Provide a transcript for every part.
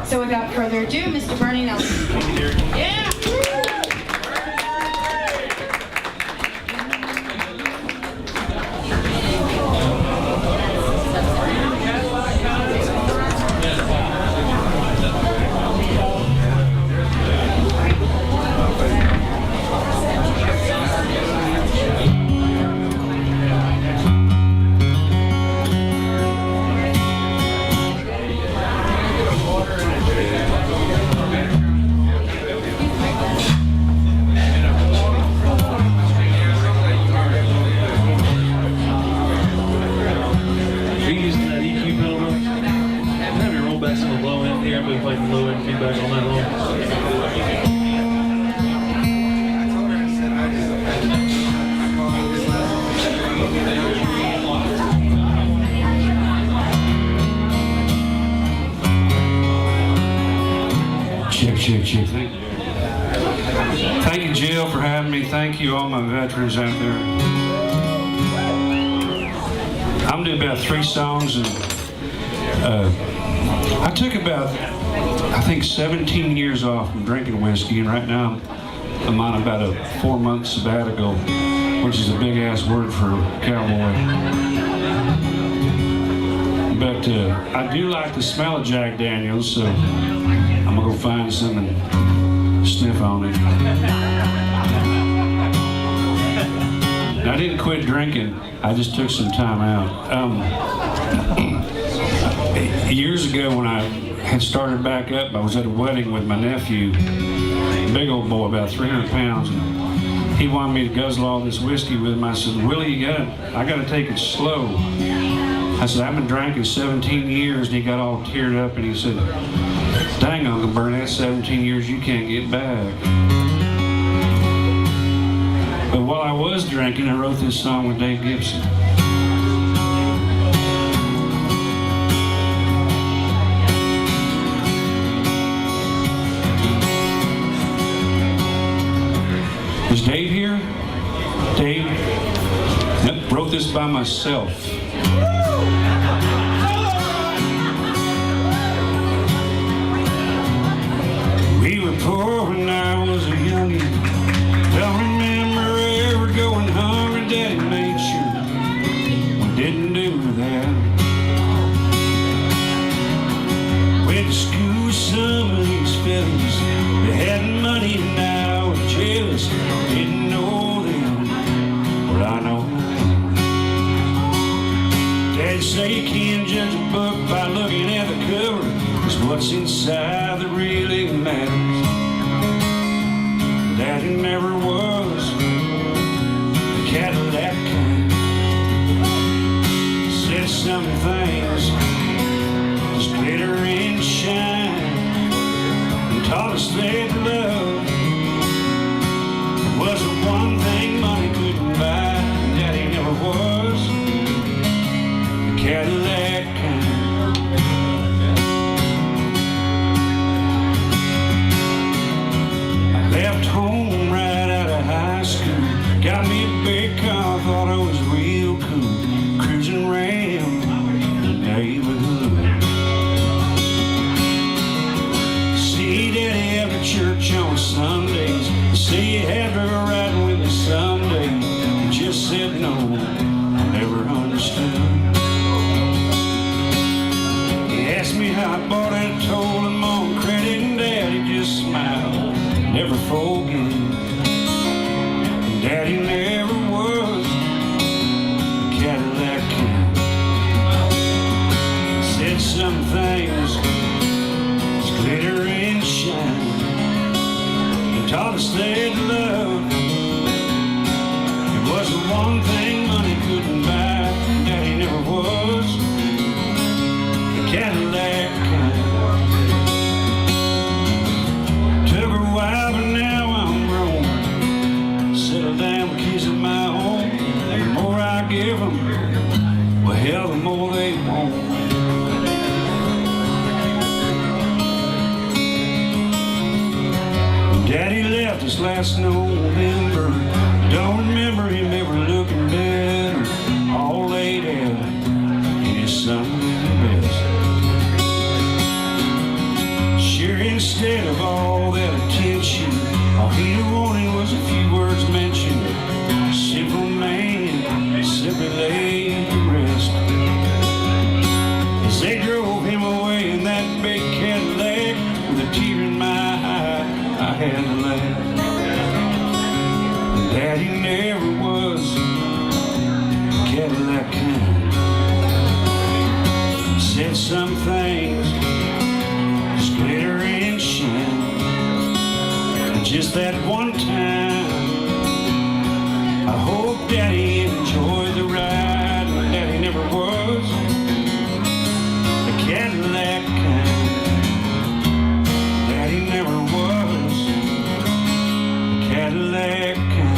So without further ado, Mr. Bernie Nelson. Yeah! Check. Thank you, Jill, for having me. Thank you, all my veterans out there. I'm doing about 3 songs, and I took about, I think, 17 years off from drinking whiskey, and right now I'm on about a 4-month sabbatical, which is a big-ass word for a cowboy. But I do like the smell of Jack Daniels, so I'm gonna go find some and sniff on it. I didn't quit drinking, I just took some time out. Years ago when I had started back up, I was at a wedding with my nephew, a big old boy, about 300 pounds, and he wanted me to guzzle all this whiskey with him. I said, Willie, I gotta take it slow. I said, I've been drinking 17 years, and he got all teared up, and he said, dang, Uncle Bernie, that's 17 years you can't get back. But while I was drinking, I wrote this song with Dave Gibson. Is Dave here? Dave? Yep, wrote this by myself. We were poor when I was a youngin'. Don't remember ever going hungry. Daddy made sure we didn't do that. Went to school, some of these fellas, they had money and I was jealous. Didn't know them, but I know them. Daddy say you can't judge a book by looking at the cover. It's what's inside that really matters. Daddy never was the Cadillac kind. Said some things just glitter and shine, and taught us that love was the one thing money couldn't buy. Daddy never was the Cadillac kind. Left home right out of high school. Got me a big car, thought I was real cool. Cruising around the neighborhood. See Daddy after church on Sundays. Say you had to go riding with me someday. He just said no, I never understood. He asked me how I bought it, I told him on credit, and Daddy just smiled. Never forget, Daddy never was a Cadillac kind. Said some things just glitter and shine, and taught us that love, it was the one thing money couldn't buy. Daddy never was a Cadillac kind. Took a while, but now I'm grown. Settled down with kids of my own. And the more I give them, well, hell, the more they want. Daddy left us last November. Don't remember him ever looking better. All laid out in his Sunday best. Sure, instead of all that attention, all he wanted was a few words mentioned. A simple man, simply laid to rest. As they drove him away in that big Cadillac, with a tear in my eye, I had to laugh. Daddy never was Cadillac kind. Said some things, glitter and shine. And just that one time, I hope Daddy enjoyed the ride. But Daddy never was a Cadillac kind. Daddy never was a Cadillac kind.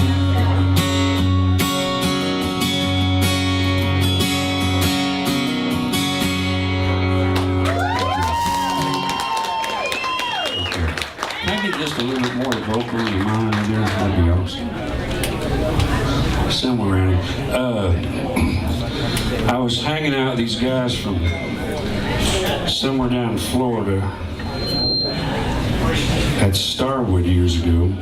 Just a little bit more vocal in mine there, that'd be awesome. Somewhere around here. I was hanging out with these guys from somewhere down in Florida at Starwood years ago,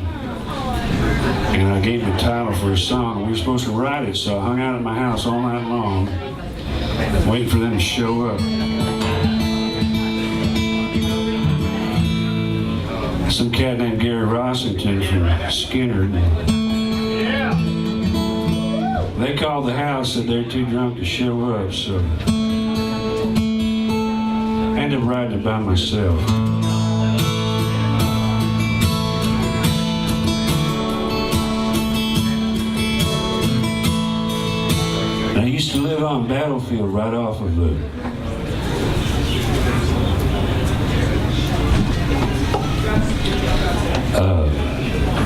and I gave them a title for a song. We were supposed to write it, so I hung out at my house all night long, waiting for them to show up. Some cat named Gary Rossington from Skinner. They called the house, said they're too drunk to show up, so I ended up writing it by myself. I used to live on Battlefield right off of the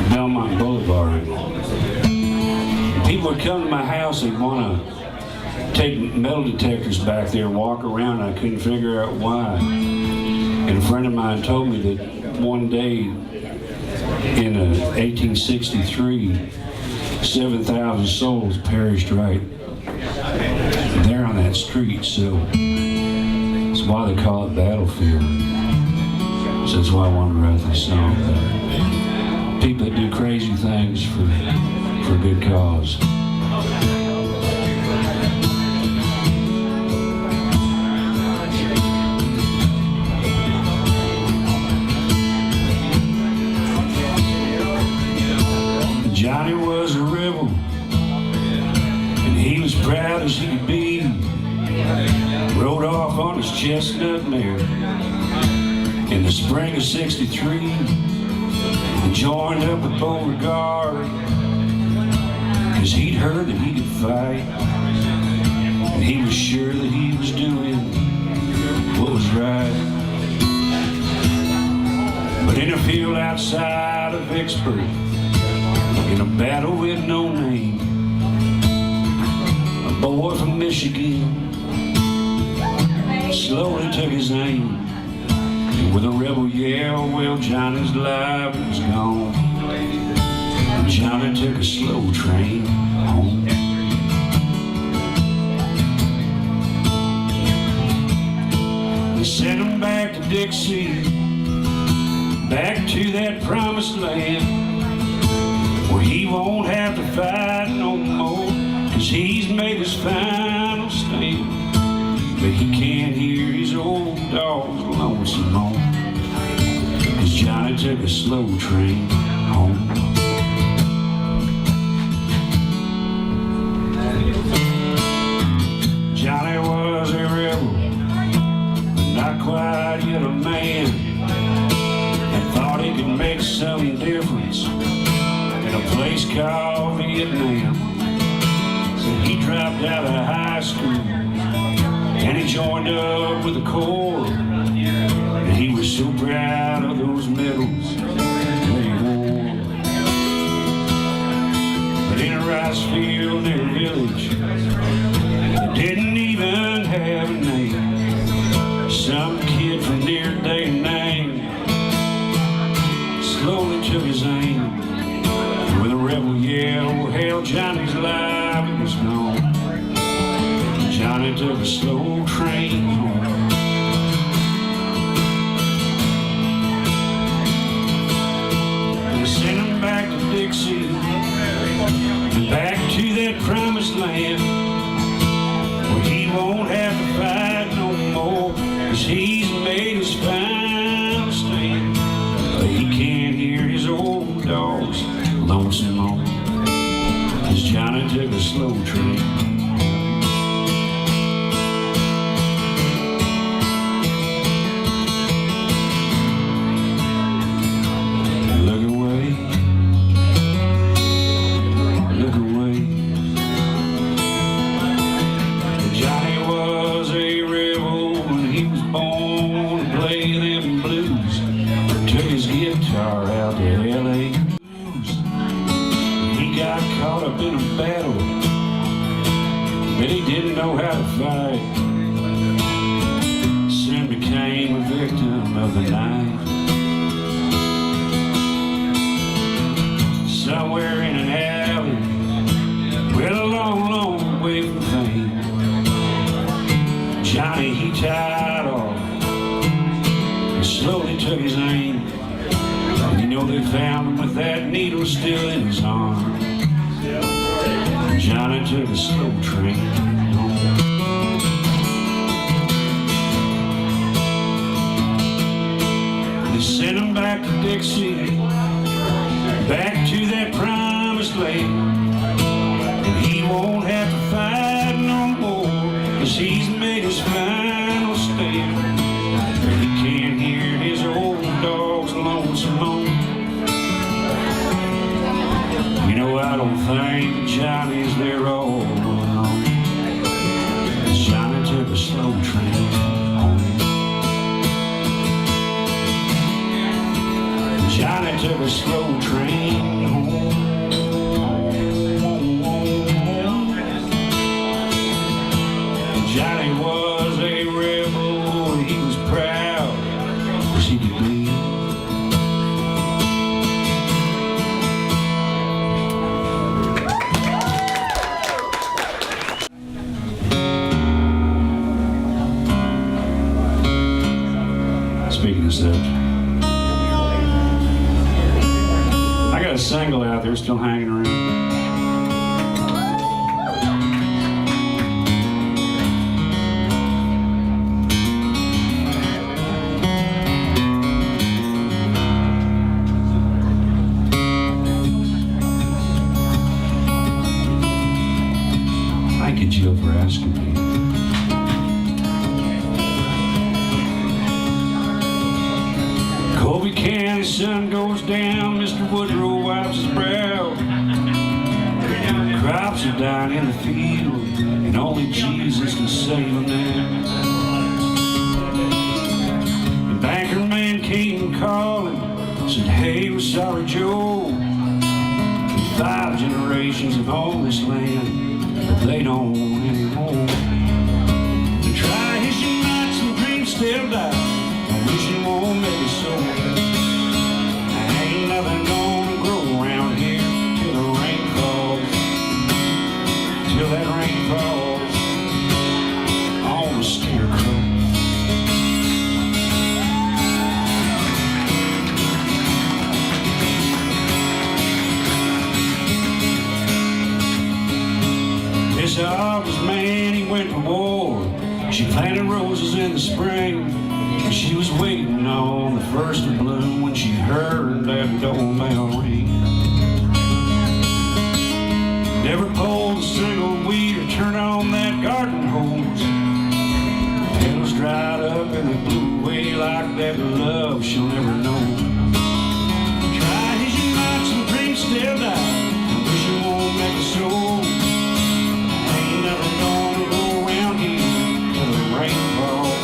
Belmont Boulevard. People would come to my house and want to take metal detectors back there and walk around, and I couldn't figure out why. And a friend of mine told me that one day in 1863, 7,000 souls perished right there on that street, so that's why they call it Battlefield. So that's why I wanted to write this song. People that do crazy things for a good cause. Johnny was a rebel, and he was proud as he could be. Rode off on his chestnut mare in the spring of '63, and joined up with Beauregard, cause he'd heard that he could fight, and he was sure that he was doing what was right. But in a field outside of Vicksburg, in a battle with no name, a boy from Michigan slowly took his aim. With a rebel yell, well, Johnny's life was gone. And Johnny took a slow train home. They sent him back to Dixie, back to that promised land, where he won't have to fight no more, cause he's made his final stand. But he can't hear his old dog's lonesome moan, cause Johnny took a slow train home. Johnny was a rebel, but not quite yet a man, and thought he could make some difference in a place called Vietnam. So he dropped out of high school, and he joined up with the Corps, and he was so proud of those medals that he wore. But in a rice field near a village that didn't even have a name, some kid from near day and name slowly took his aim. With a rebel yell, hell, Johnny's life was gone. Johnny took a slow train home. Dixie, back to that promised land, where he won't have to fight no more, 'cause he's made his final stand. He can't hear his old dog's lonesome moan, 'cause Johnny took a slow train. Out to LA, he got caught up in a battle, but he didn't know how to fight. Soon became a victim of the night. Somewhere in an alley, well, a long, long way from fame, Johnny, he tied off and slowly took his aim. You know, they found him with that needle still in his arm. Johnny took a slow train home. They sent him back to Dixie, back to that promised land, and he won't have to fight no more, 'cause he's made his final stand. He can't hear his old dog's lonesome moan. You know, I don't think Johnny's there all alone. Johnny took a slow train home. Johnny took a slow train home. Johnny was a rebel, he was proud as he could be. Speaking of such, I got a single out there still hanging around. Thank you, Jill, for asking me. Colby County, sun goes down, Mr. Woodrow wipes his brow. Crops are dying in the field, and only Jesus can save them now. The banker man came calling, said, "Hey, we're sorry, Joe. 5 generations have owned this land, but they don't own anymore. They try hissing nights and dreams still die. I wish it won't make it so. Ain't nothing gonna grow around here till the rain falls, till that rain falls on the scarecrow." This August man, he went to war. She planted roses in the spring. She was waiting on the first of bloom when she heard that doorbell ring. Never pulled a single weed or turned on that garden hose. Petals dried up and they blew away like that love she'll never know. Try his nights and dreams still die. I wish it won't make it so. Ain't nothing gonna go around here till the rain falls.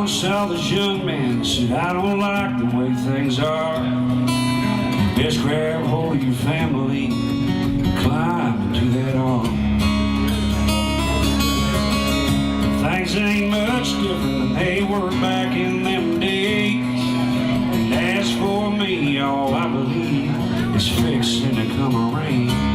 Saw this young man, said, "I don't like the way things are. Best grab hold of your family, climb time to that all. Things ain't much different than they were back in them days. And as for me, all I believe is fixing to come around.